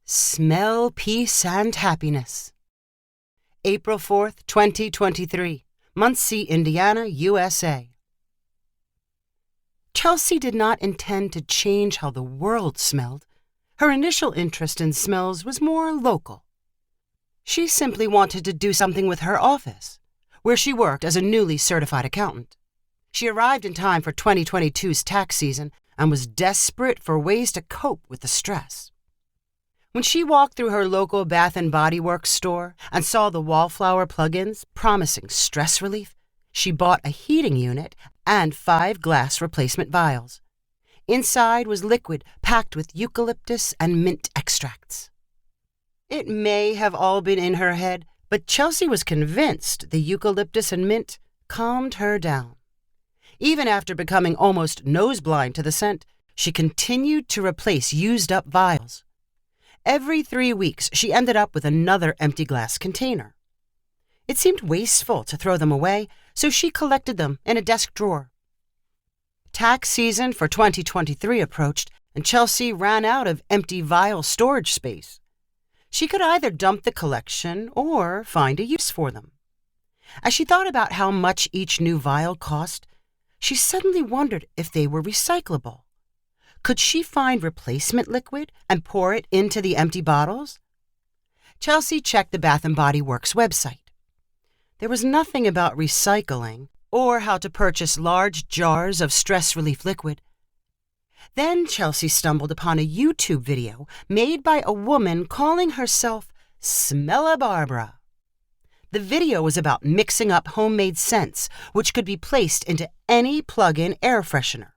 Smell peace and happiness. April 4th, 2023, Muncie, Indiana, USA. Chelsea did not intend to change how the world smelled. Her initial interest in smells was more local. She simply wanted to do something with her office, where she worked as a newly certified accountant. She arrived in time for 2022's tax season and was desperate for ways to cope with the stress. When she walked through her local Bath & Body Works store and saw the wallflower plug-ins promising stress relief, she bought a heating unit and 5 glass replacement vials. Inside was liquid packed with eucalyptus and mint extracts. It may have all been in her head, but Chelsea was convinced the eucalyptus and mint calmed her down. Even after becoming almost nose-blind to the scent, she continued to replace used-up vials. Every 3 weeks, she ended up with another empty glass container. It seemed wasteful to throw them away, so she collected them in a desk drawer. Tax season for 2023 approached, and Chelsea ran out of empty vial storage space. She could either dump the collection or find a use for them. As she thought about how much each new vial cost, she suddenly wondered if they were recyclable. Could she find replacement liquid and pour it into the empty bottles? Chelsea checked the Bath & Body Works website. There was nothing about recycling or how to purchase large jars of stress relief liquid. Then Chelsea stumbled upon a YouTube video made by a woman calling herself Smella Barbara. The video was about mixing up homemade scents, which could be placed into any plug-in air freshener.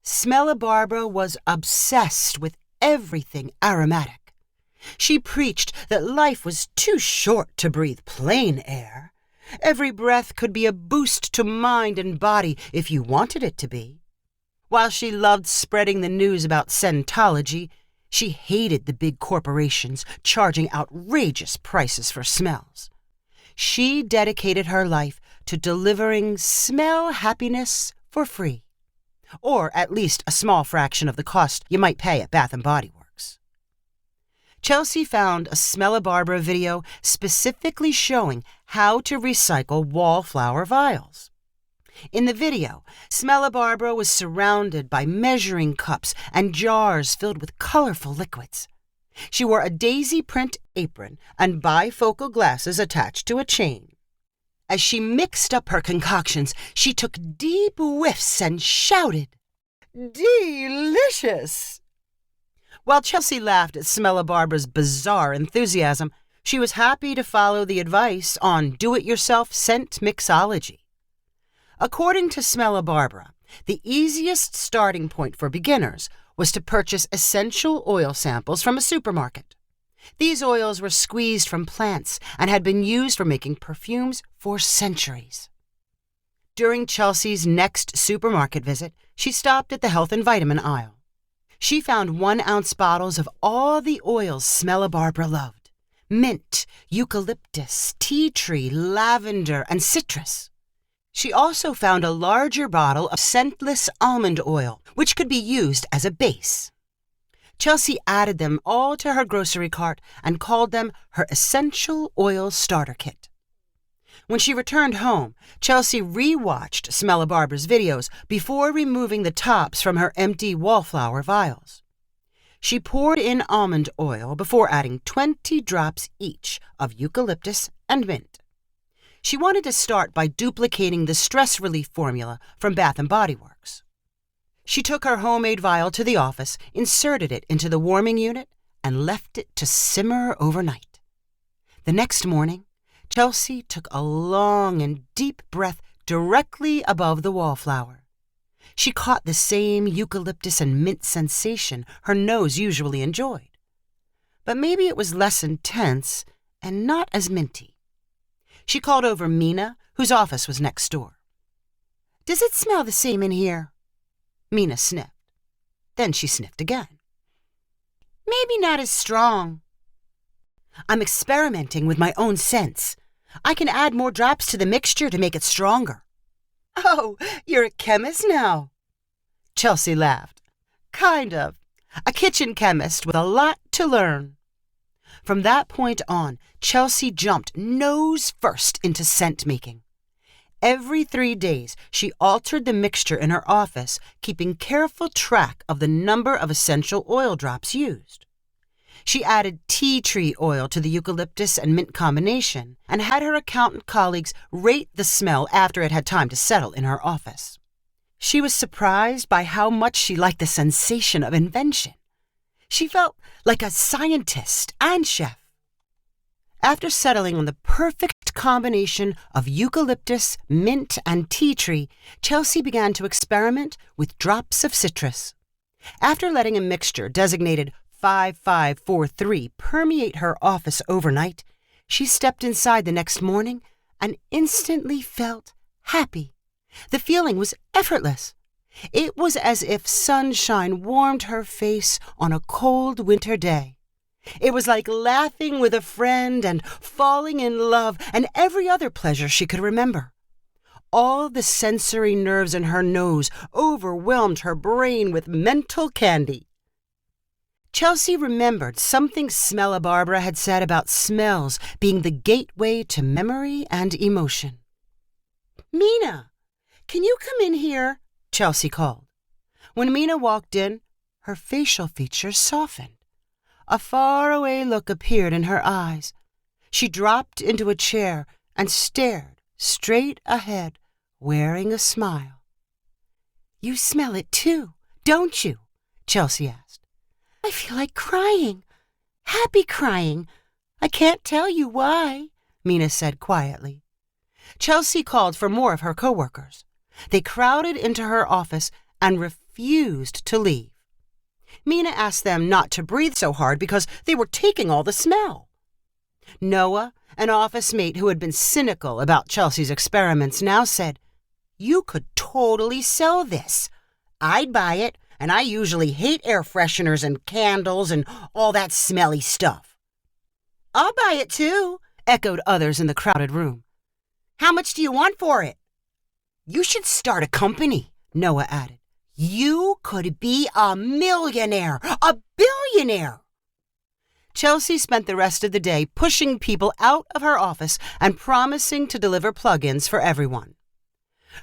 Smella Barbara was obsessed with everything aromatic. She preached that life was too short to breathe plain air. Every breath could be a boost to mind and body if you wanted it to be. While she loved spreading the news about scentology, she hated the big corporations charging outrageous prices for smells. She dedicated her life to delivering smell happiness for free, or at least a small fraction of the cost you might pay at Bath & Body Works. Chelsea found a Smella Barbara video specifically showing how to recycle wallflower vials. In the video, Smella Barbara was surrounded by measuring cups and jars filled with colorful liquids. She wore a daisy print apron and bifocal glasses attached to a chain. As she mixed up her concoctions, she took deep whiffs and shouted, "Delicious!" While Chelsea laughed at Smella Barbara's bizarre enthusiasm, she was happy to follow the advice on do-it-yourself scent mixology. According to Smella Barbara, the easiest starting point for beginners was to purchase essential oil samples from a supermarket. These oils were squeezed from plants and had been used for making perfumes for centuries. During Chelsea's next supermarket visit, she stopped at the health and vitamin aisle. She found 1-ounce bottles of all the oils Smella Barbara loved: mint, eucalyptus, tea tree, lavender, and citrus. She also found a larger bottle of scentless almond oil, which could be used as a base. Chelsea added them all to her grocery cart and called them her Essential Oil Starter Kit. When she returned home, Chelsea re-watched Smella Barbara's videos before removing the tops from her empty wallflower vials. She poured in almond oil before adding 20 drops each of eucalyptus and mint. She wanted to start by duplicating the stress relief formula from Bath & Body Works. She took her homemade vial to the office, inserted it into the warming unit, and left it to simmer overnight. The next morning, Chelsea took a long and deep breath directly above the wallflower. She caught the same eucalyptus and mint sensation her nose usually enjoyed. But maybe it was less intense and not as minty. She called over Mina, whose office was next door. "Does it smell the same in here?" Mina sniffed. Then she sniffed again. "Maybe not as strong." "I'm experimenting with my own scents. I can add more drops to the mixture to make it stronger." "Oh, you're a chemist now?" Chelsea laughed. "Kind of. a kitchen chemist with a lot to learn. From that point on, Chelsea jumped nose first into scent making. Every 3 days, she altered the mixture in her office, keeping careful track of the number of essential oil drops used. She added tea tree oil to the eucalyptus and mint combination and had her accountant colleagues rate the smell after it had time to settle in her office. She was surprised by how much she liked the sensation of invention. She felt like a scientist and chef. After settling on the perfect combination of eucalyptus, mint, and tea tree, Chelsea began to experiment with drops of citrus. After letting a mixture designated 5543 permeate her office overnight, she stepped inside the next morning and instantly felt happy. The feeling was effortless. It was as if sunshine warmed her face on a cold winter day. It was like laughing with a friend and falling in love and every other pleasure she could remember. All the sensory nerves in her nose overwhelmed her brain with mental candy. Chelsea remembered something Smella Barbara had said about smells being the gateway to memory and emotion. "Mina, can you come in here?" Chelsea called. When Mina walked in, her facial features softened. A faraway look appeared in her eyes. She dropped into a chair and stared straight ahead, wearing a smile. "You smell it too, don't you?" Chelsea asked. "I feel like crying. Happy crying. I can't tell you why," Mina said quietly. Chelsea called for more of her coworkers. They crowded into her office and refused to leave. Mina asked them not to breathe so hard because they were taking all the smell. Noah, an office mate who had been cynical about Chelsea's experiments, now said, "You could totally sell this. I'd buy it, and I usually hate air fresheners and candles and all that smelly stuff." "I'll buy it too," echoed others in the crowded room. "How much do you want for it?" "You should start a company," Noah added. "You could be a millionaire, a billionaire." Chelsea spent the rest of the day pushing people out of her office and promising to deliver plug-ins for everyone.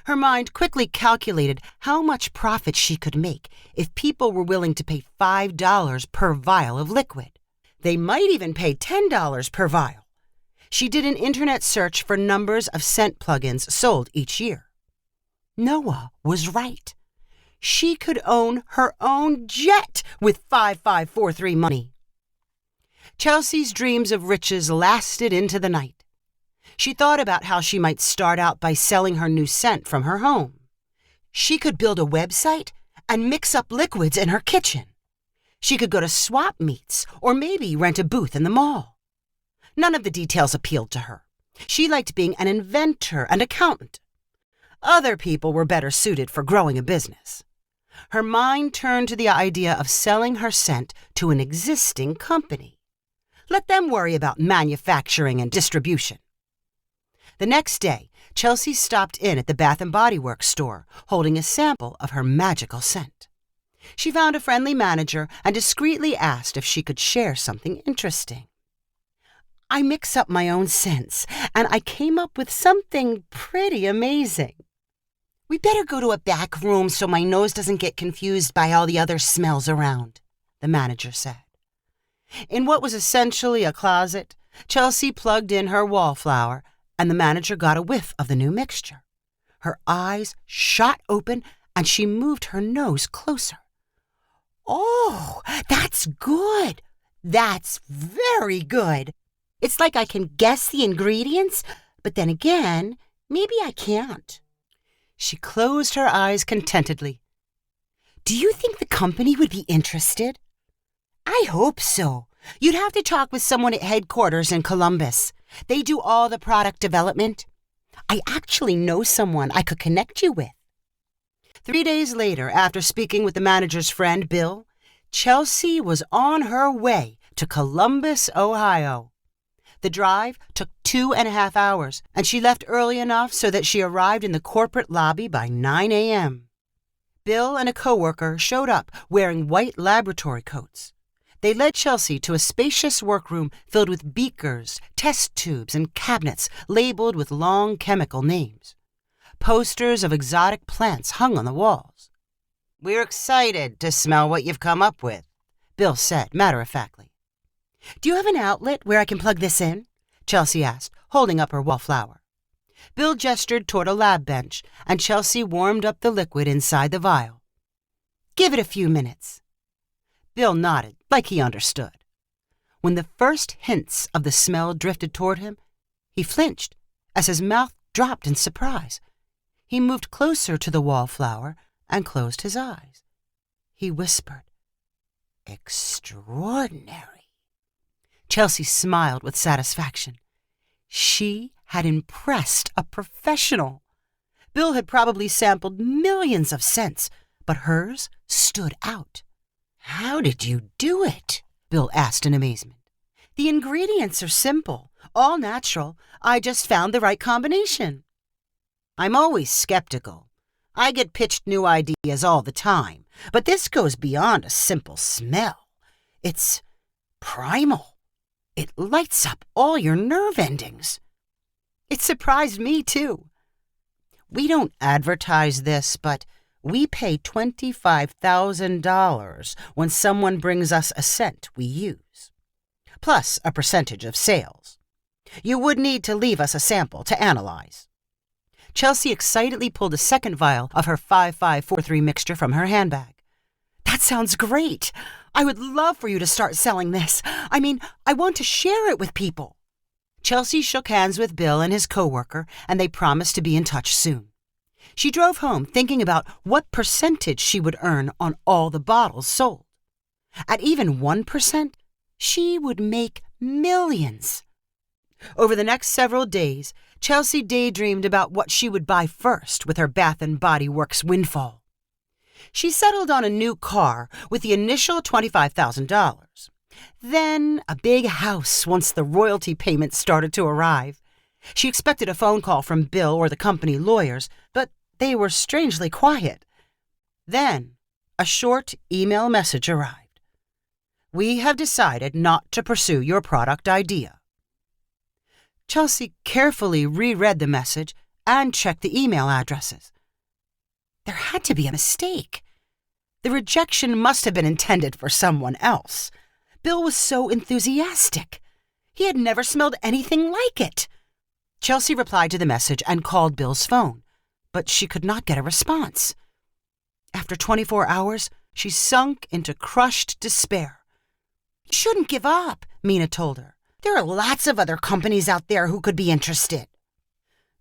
Her mind quickly calculated how much profit she could make if people were willing to pay $5 per vial of liquid. They might even pay $10 per vial. She did an internet search for numbers of scent plug-ins sold each year. Noah was right. She could own her own jet with 5543 money. Chelsea's dreams of riches lasted into the night. She thought about how she might start out by selling her new scent from her home. She could build a website and mix up liquids in her kitchen. She could go to swap meets or maybe rent a booth in the mall. None of the details appealed to her. She liked being an inventor and accountant. Other people were better suited for growing a business. Her mind turned to the idea of selling her scent to an existing company. Let them worry about manufacturing and distribution. The next day, Chelsea stopped in at the Bath & Body Works store, holding a sample of her magical scent. She found a friendly manager and discreetly asked if she could share something interesting. "I mix up my own scents, and I came up with something pretty amazing." "We better go to a back room so my nose doesn't get confused by all the other smells around," the manager said. In what was essentially a closet, Chelsea plugged in her wallflower, and the manager got a whiff of the new mixture. Her eyes shot open, and she moved her nose closer. "Oh, that's good. That's very good. It's like I can guess the ingredients, but then again, maybe I can't." She closed her eyes contentedly. "Do you think the company would be interested?" "I hope so. You'd have to talk with someone at headquarters in Columbus. They do all the product development. I actually know someone I could connect you with." 3 days later, after speaking with the manager's friend, Bill, Chelsea was on her way to Columbus, Ohio. The drive took 2.5 hours, and she left early enough so that she arrived in the corporate lobby by 9 a.m. Bill and a coworker showed up wearing white laboratory coats. They led Chelsea to a spacious workroom filled with beakers, test tubes, and cabinets labeled with long chemical names. Posters of exotic plants hung on the walls. "We're excited to smell what you've come up with," Bill said matter-of-factly. "Do you have an outlet where I can plug this in?" Chelsea asked, holding up her wallflower. Bill gestured toward a lab bench, and Chelsea warmed up the liquid inside the vial. "Give it a few minutes." Bill nodded, like he understood. When the first hints of the smell drifted toward him, he flinched as his mouth dropped in surprise. He moved closer to the wallflower and closed his eyes. He whispered, "Extraordinary." Chelsea smiled with satisfaction. She had impressed a professional. Bill had probably sampled millions of scents, but hers stood out. "How did you do it?" Bill asked in amazement. "The ingredients are simple, all natural. I just found the right combination." "I'm always skeptical. I get pitched new ideas all the time, but this goes beyond a simple smell. It's primal. It lights up all your nerve endings." It surprised me, too. "We don't advertise this, but we pay $25,000 when someone brings us a scent we use, plus a percentage of sales. You would need to leave us a sample to analyze." Chelsea excitedly pulled a second vial of her 5543 mixture from her handbag. "That sounds great. I would love for you to start selling this. I mean, I want to share it with people." Chelsea shook hands with Bill and his coworker, and they promised to be in touch soon. She drove home thinking about what percentage she would earn on all the bottles sold. At even 1%, she would make millions. Over the next several days, Chelsea daydreamed about what she would buy first with her Bath & Body Works windfall. She settled on a new car with the initial $25,000. Then a big house once the royalty payments started to arrive. She expected a phone call from Bill or the company lawyers, but they were strangely quiet. Then a short email message arrived. "We have decided not to pursue your product idea." Chelsea carefully reread the message and checked the email addresses. There had to be a mistake. The rejection must have been intended for someone else. Bill was so enthusiastic. He had never smelled anything like it. Chelsea replied to the message and called Bill's phone, but she could not get a response. After 24 hours, she sunk into crushed despair. "You shouldn't give up," Mina told her. "There are lots of other companies out there who could be interested."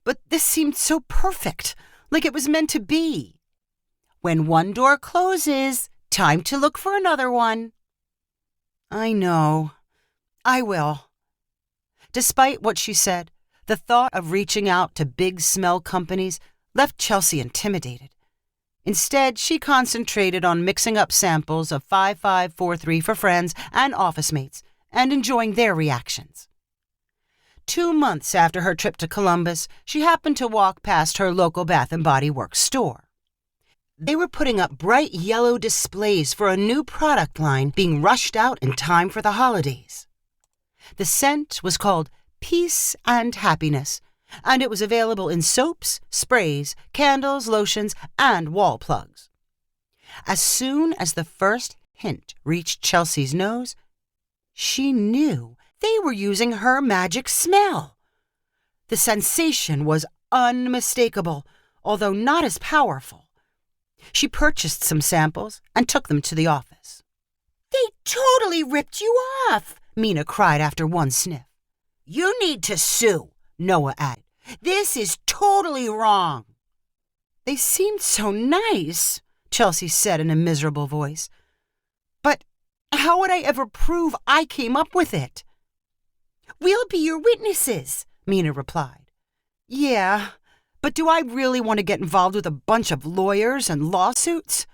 But this seemed so perfect, like it was meant to be. "When one door closes, time to look for another one." "I know. I will." Despite what she said, the thought of reaching out to big smell companies left Chelsea intimidated. Instead, she concentrated on mixing up samples of 5543 for friends and office mates and enjoying their reactions. 2 months after her trip to Columbus, she happened to walk past her local Bath & Body Works store. They were putting up bright yellow displays for a new product line being rushed out in time for the holidays. The scent was called Peace and Happiness, and it was available in soaps, sprays, candles, lotions, and wall plugs. As soon as the first hint reached Chelsea's nose, she knew they were using her magic smell. The sensation was unmistakable, although not as powerful. She purchased some samples and took them to the office. "They totally ripped you off," Mina cried after one sniff. "You need to sue," Noah added. "This is totally wrong." "They seemed so nice," Chelsea said in a miserable voice. "But how would I ever prove I came up with it?" "We'll be your witnesses," Mina replied. "Yeah, but do I really want to get involved with a bunch of lawyers and lawsuits?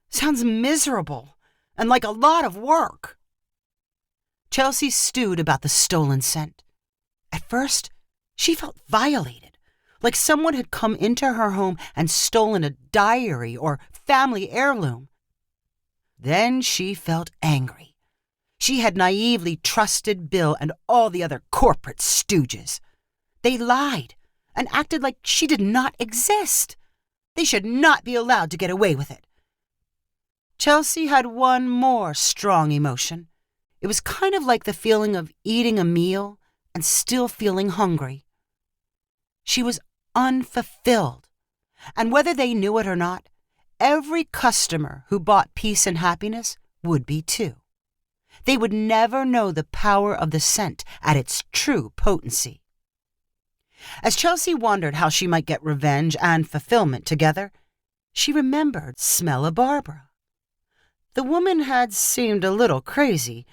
Sounds miserable and like a lot of work." Chelsea stewed about the stolen scent. At first, she felt violated, like someone had come into her home and stolen a diary or family heirloom. Then she felt angry. She had naively trusted Bill and all the other corporate stooges. They lied and acted like she did not exist. They should not be allowed to get away with it. Chelsea had one more strong emotion. It was kind of like the feeling of eating a meal and still feeling hungry. She was unfulfilled, and whether they knew it or not, every customer who bought peace and happiness would be too. They would never know the power of the scent at its true potency. As Chelsea wondered how she might get revenge and fulfillment together, she remembered Smell-a Barbara. The woman had seemed a little crazy,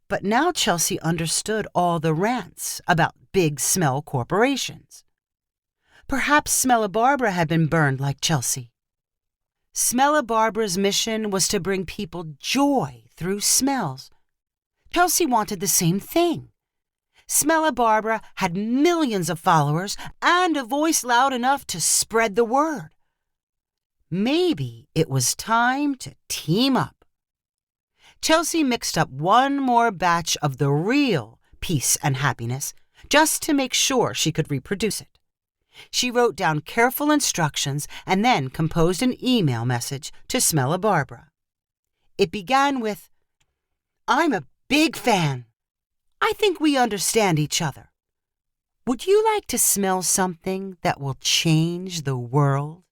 but now Chelsea understood all the rants about big smell corporations. Perhaps Smell-a Barbara had been burned like Chelsea. Smell-a Barbara's mission was to bring people joy through smells. Chelsea wanted the same thing. Smell-a Barbara had millions of followers and a voice loud enough to spread the word. Maybe it was time to team up. Chelsea mixed up one more batch of the real peace and happiness just to make sure she could reproduce it. She wrote down careful instructions and then composed an email message to Smell-a Barbara. It began with, "I'm a big fan. I think we understand each other. Would you like to smell something that will change the world?"